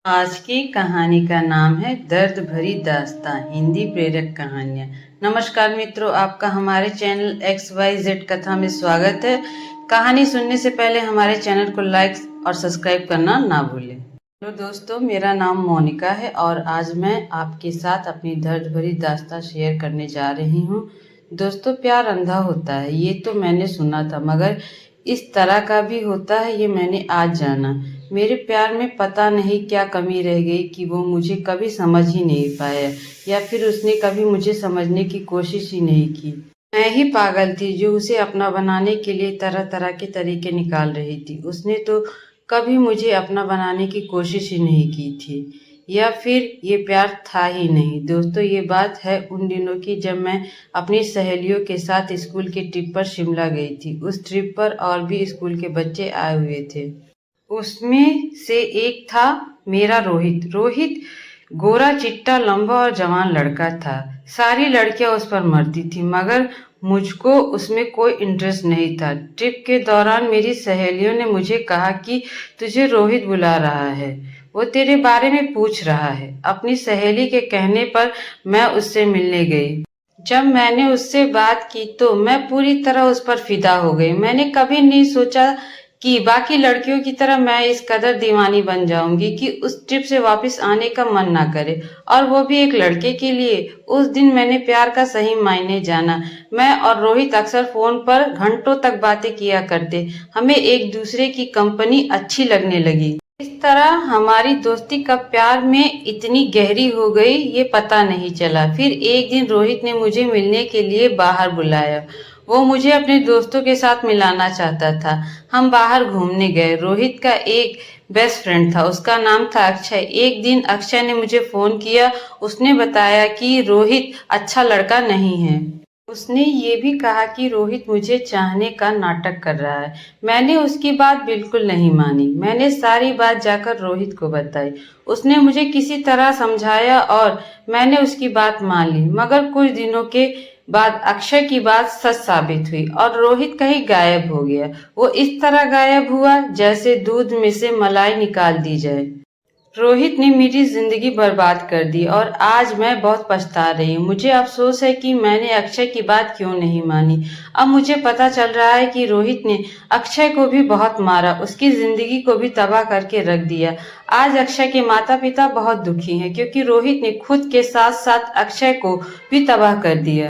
आज की कहानी का नाम है दर्द भरी दास्तां, हिंदी प्रेरक कहानियाँ। नमस्कार मित्रों, आपका हमारे चैनल XYZ कथा में स्वागत है। कहानी सुनने से पहले हमारे चैनल को लाइक और सब्सक्राइब करना ना भूलें। हेलो दोस्तों, मेरा नाम मोनिका है और आज मैं आपके साथ अपनी दर्द भरी दास्तां शेयर करने जा रही हूँ। दोस्तों, प्यार अंधा होता है ये तो मैंने सुना था, मगर इस तरह का भी होता है ये मैंने आज जाना। मेरे प्यार में पता नहीं क्या कमी रह गई कि वो मुझे कभी समझ ही नहीं पाया, या फिर उसने कभी मुझे समझने की कोशिश ही नहीं की। मैं ही पागल थी जो उसे अपना बनाने के लिए तरह तरह के तरीके निकाल रही थी। उसने तो कभी मुझे अपना बनाने की कोशिश ही नहीं की थी, या फिर ये प्यार था ही नहीं। दोस्तों, ये बात है उन दिनों की जब मैं अपनी सहेलियों के साथ स्कूल की ट्रिप पर शिमला गई थी। उस ट्रिप पर और भी स्कूल के बच्चे आए हुए थे। उसमें से एक था मेरा रोहित। रोहित गोरा चिट्टा लंबा और जवान लड़का था। सारी लड़कियां उस पर मरती थी, मगर मुझको उसमें कोई इंटरेस्ट नहीं था। ट्रिप के दौरान मेरी सहेलियों ने मुझे कहा कि तुझे रोहित बुला रहा है, वो तेरे बारे में पूछ रहा है। अपनी सहेली के कहने पर मैं उससे मिलने गई। जब मैंने उससे बात की तो मैं पूरी तरह उस पर फिदा हो गई। मैंने कभी नहीं सोचा कि बाकी लड़कियों की तरह मैं इस कदर दीवानी बन जाऊंगी कि उस ट्रिप से वापस आने का मन ना करे, और वो भी एक लड़के के लिए। उस दिन मैंने प्यार का सही मायने जाना। मैं और रोहित अक्सर फोन पर घंटों तक बातें किया करते। हमें एक दूसरे की कंपनी अच्छी लगने लगी। इस तरह हमारी दोस्ती कब प्यार में इतनी गहरी हो गई ये पता नहीं चला। फिर एक दिन रोहित ने मुझे मिलने के लिए बाहर बुलाया। वो मुझे अपने दोस्तों के साथ मिलाना चाहता था। हम बाहर घूमने गए। रोहित का एक बेस्ट फ्रेंड था, उसका नाम था अक्षय। एक दिन अक्षय ने मुझे फोन किया। उसने बताया कि रोहित अच्छा लड़का नहीं है। उसने ये भी कहा कि रोहित मुझे चाहने का नाटक कर रहा है। मैंने उसकी बात बिल्कुल नहीं मानी। मैंने सारी बात जाकर रोहित को बताई। उसने मुझे किसी तरह समझाया और मैंने उसकी बात मान ली। मगर कुछ दिनों के बाद अक्षय की बात सच साबित हुई और रोहित कहीं गायब हो गया। वो इस तरह गायब हुआ जैसे दूध में से मलाई निकाल दी जाए। रोहित ने मेरी जिंदगी बर्बाद कर दी और आज मैं बहुत पछता रही हूँ। मुझे अफसोस है कि मैंने अक्षय की बात क्यों नहीं मानी। अब मुझे पता चल रहा है कि रोहित ने अक्षय को भी बहुत मारा, उसकी जिंदगी को भी तबाह करके रख दिया। आज अक्षय के माता पिता बहुत दुखी हैं क्योंकि रोहित ने खुद के साथ साथ अक्षय को भी तबाह कर दिया।